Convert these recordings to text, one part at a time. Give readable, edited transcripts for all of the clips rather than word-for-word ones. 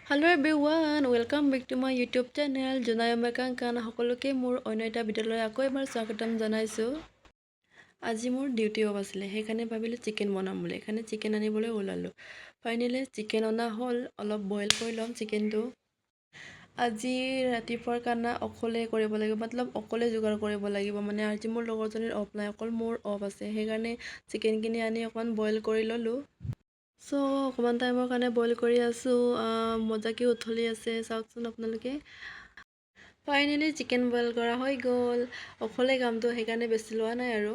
Hello everyone, welcome back to my YouTube channel. Junai Mekan kan সকলোকে মোৰ অন্য এটা ভিডিঅ'লৈ আকৌ এবাৰ স্বাগতম জনাইছো। আজি মোৰ ডিউটি অফ আছিল, সেইকাৰণে ভাবিলো চিকেন বনাম বুলি। সেইকাৰণে চিকেন আনিবলৈ ওলালো। ফাইনেলি চিকেন অনা হ'ল, অলপ বইল কৰি লম চিকেনটো। আজি ৰাতিপুৱাৰ খানা অকলে কৰিব লাগিব, মতলব অকলে যোগাৰ কৰিব লাগিব। মানে আজি মোৰ লগৰজনীৰ অফ নাই, অকল মোৰ অফ আছে। সেইকাৰণে চিকেন কিনি আনি অকমান বইল কৰি ললো। সো অকমান টাইমৰ কাৰণে বইল কৰি আছো, মজাকে উঠলি আছে চাওকচোন আপোনালোকে। ফাইনেলি চিকেন বইল কৰা হৈ গ'ল, অকলে কামটো সেইকাৰণে বেছি লোৱা নাই আৰু।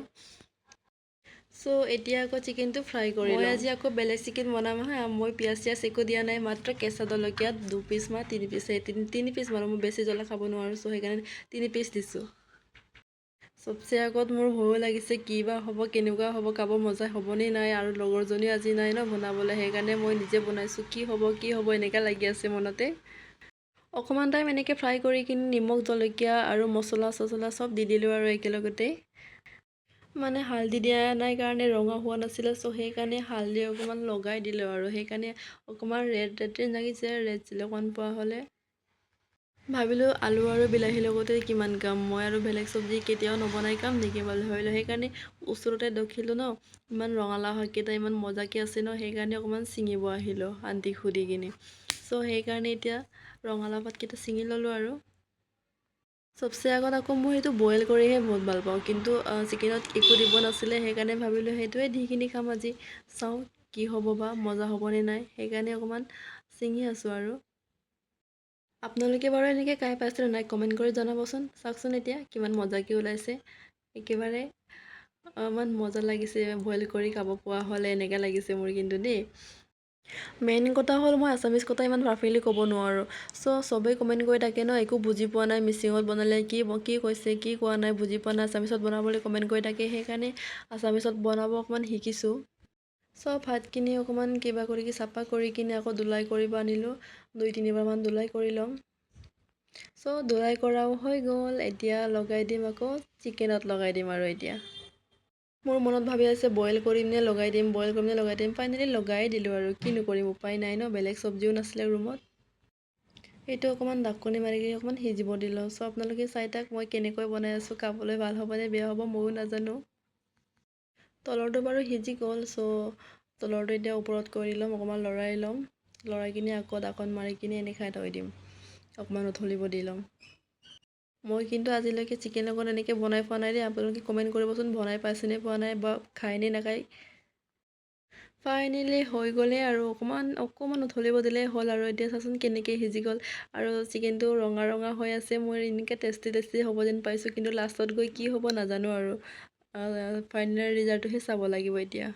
সো এতিয়া আকৌ চিকেনটো ফ্ৰাই কৰি লওঁ। মই আজি আকৌ বেলেগ চিকেন বনাম হা। মই পিঁয়াজ চিয়াজ একো দিয়া নাই, মাত্ৰ কেঁচা জলকীয়া 2 পিচ বা 3 পিচ, 3 পিচ মাৰো। মই বেছি জ্বলা খাব নোৱাৰো, সো সেইকাৰণে 3 পিচ দিছো। সবচে আগত মোৰ ভয়ো লাগিছে, কি বা হ'ব, কেনেকুৱা হ'ব, খাব মজা হ'বনে নাই। আৰু লগৰজনী আজি নাই ন বনাবলৈ, সেইকাৰণে মই নিজে বনাইছো। কি হ'ব এনেকা লাগি আছে মনতে। অকমান টাইম এনেকে ফ্ৰাই কৰি কিনি নিমখ জলকীয়া আৰু মছলা চছলা সব দি দিলো আৰু একেলগতে। মানে হালধি দিয়া নাই কাৰণে ৰঙা হোৱা নাছিলে, সো সেইকাৰণে হালধি অকমান লগাই দিলো আৰু। সেইকাৰণে অকমান ৰেড লাগিছে, ৰেড চিলি অকমান পোৱা হ'লে। ভাবিলো আলু আৰু বিলাহীৰ লগতে কিমান কাম, মই আৰু বেলেগ চব্জি কেতিয়াও নবনাই কাম নেকি বুলি ভাবিলো। সেইকাৰণে ওচৰতে দেখিলো ন ইমান ৰঙালাও শাককেইটা ইমান মজাকে আছে ন, সেইকাৰণে অকমান ছিঙিব আহিলো আন্টিক সুধি কিনি। সো সেইকাৰণে এতিয়া ৰঙালাও পাতকেইটা ছিঙি ললো আৰু। সবচে আগত আকৌ মই সেইটো বইল কৰিহে বহুত ভাল পাওঁ, কিন্তু চিকেনত একো দিব নাছিলে। সেইকাৰণে ভাবিলো সেইটোৱে দি কিনি খাম আজি। চাওঁ কি হ'ব বা, মজা হ'বনে নাই। সেইকাৰণে অকমান ছিঙি আছো আৰু। আপোনালোকে বাৰু এনেকৈ খাই পাইছে নাই, কমেণ্ট কৰি জনাবচোন। চাওকচোন এতিয়া কিমান মজাকে ওলাইছে, একেবাৰে ইমান মজা লাগিছে। বইল কৰি খাব পোৱা হ'লে এনেকৈ লাগিছে মোৰ কিন্তু দেই। মেইন কথা হ'ল মই আছামিজ কথা ইমান পাৰফেক্টলি ক'ব নোৱাৰোঁ। সো চবেই কমেণ্ট কৰি থাকে ন, একো বুজি পোৱা নাই, মিচিঙত বনালে কি কৈছে, কি কোৱা নাই বুজি পোৱা নাই, আছামিজত বনাবলৈ কমেণ্ট কৰি থাকে। সেইকাৰণে আছামিজত বনাব অকণমান শিকিছোঁ। সব ভাতখিনি অকণমান কিবা কৰি চাফা কৰি কিনে আকৌ ধুলাই কৰিব আনিলোঁ। 2-3 বাৰমান ধুলাই কৰি ল'ম। সো ধুলাই কৰাও হৈ গ'ল, এতিয়া লগাই দিম, আকৌ চিকেনত লগাই দিম আৰু। এতিয়া মোৰ মনত ভাবি আছে বইল কৰিম নে লগাই দিম, বইল কৰিম নে লগাই দিম। ফাইনেলি লগাই দিলোঁ আৰু, কিনো কৰিম, উপায় নাই ন, বেলেগ চব্জিও নাছিলে ৰুমত। এইটো অকণমান ঢাকনি মাৰি কিনি অকণমান সিজিব দিলোঁ। সো আপোনালোকে চাই থাক মই কেনেকৈ বনাই আছোঁ। খাবলৈ ভাল হ'ব নে বেয়া হ'ব ময়ো নাজানো। তলৰটো বাৰু সিজি গ'ল, সো তলৰটো এতিয়া ওপৰত কৰি ল'ম, অকণমান লৰাই ল'ম। লৰাই কিনি আকৌ ঢাকন মাৰি কিনি এনেকৈ থৈ দিম, অকণমান উঠলিব দি ল'ম। মই কিন্তু আজিলৈকে চিকেনৰ লগত এনেকৈ বনাই পোৱা নাই দেই। আপোনালোকে কমেণ্ট কৰিবচোন বনাই পাইছেনে পোৱা নাই, বা খায়নে নাখায়। ফাইনেলি হৈ গ'লে আৰু, অকণমান উঠলিব দিলেই হ'ল আৰু। এতিয়া চাচোন কেনেকৈ সিজি গ'ল, আৰু চিকেনটো ৰঙা ৰঙা হৈ আছে। মই এনেকৈ টেষ্টি হ'ব যেন পাইছোঁ, কিন্তু লাষ্টত গৈ কি হ'ব নাজানো আৰু। ফাইনেল ৰিজাল্টটোহে চাব লাগিব এতিয়া।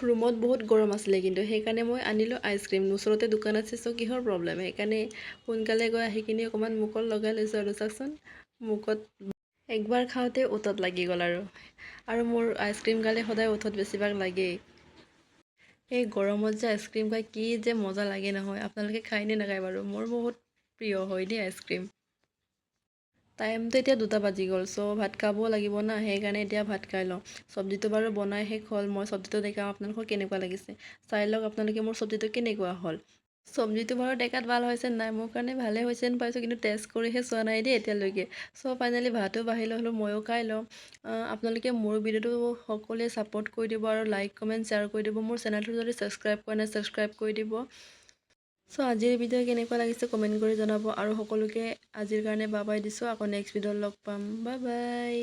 ৰুমত বহুত গৰম আছিলে, কিন্তু সেইকাৰণে মই আনিলোঁ আইচক্ৰীম। ওচৰতে দোকান আছে, সো কিহৰ প্ৰব্লেম। সেইকাৰণে সোনকালে গৈ আহি কিনি অকণমান মুখত লগাই লৈছোঁ আৰু। চাওকচোন মুখত একবাৰ খাওঁতে ওঁঠত লাগি গ'ল আৰু মোৰ আইচক্ৰীম খালে সদায় ওঁঠত বেছিভাগ লাগেই। এই গৰমত যে আইচক্ৰীম খাই কি যে মজা লাগে নহয়। আপোনালোকে খায়নে নাখায় বাৰু, মোৰ বহুত প্ৰিয় হয় দেই আইচক্ৰীম। টাইমটো এতিয়া 2টা বাজি গ'ল, সো ভাত খাবও লাগিব না, সেইকাৰণে এতিয়া ভাত খাই লওঁ। চব্জিটো বাৰু বনাই শেষ হ'ল, মই চব্জিটো দেখাওঁ আপোনালোকৰ কেনেকুৱা লাগিছে। চাই লওক আপোনালোকে মোৰ চব্জিটো কেনেকুৱা হ'ল। চব্জিটো বাৰু দেখাত ভাল হৈছে নাই, মোৰ কাৰণে ভালে হৈছে যেন পাইছোঁ, কিন্তু টেষ্ট কৰিহে চোৱা নাই দেই এতিয়ালৈকে। সো ফাইনেলি ভাতো বাঢ়িলে হ'লেও ময়ো খাই লওঁ। আপোনালোকে মোৰ ভিডিঅ'টো সকলোৱে ছাপোৰ্ট কৰি দিব আৰু লাইক কমেণ্ট শ্বেয়াৰ কৰি দিব। মোৰ চেনেলটো যদি ছাবস্ক্ৰাইব কৰা নাই ছাবস্ক্ৰাইব কৰি দিব। সো আজিৰ ভিডিঅ' কেনেকুৱা লাগিছে কমেণ্ট কৰি জনাব, আৰু সকলোকে আজিৰ কাৰণে বাই বাই দিছোঁ। আকৌ নেক্সট ভিডিঅ'ত লগ পাম, বাই বাই।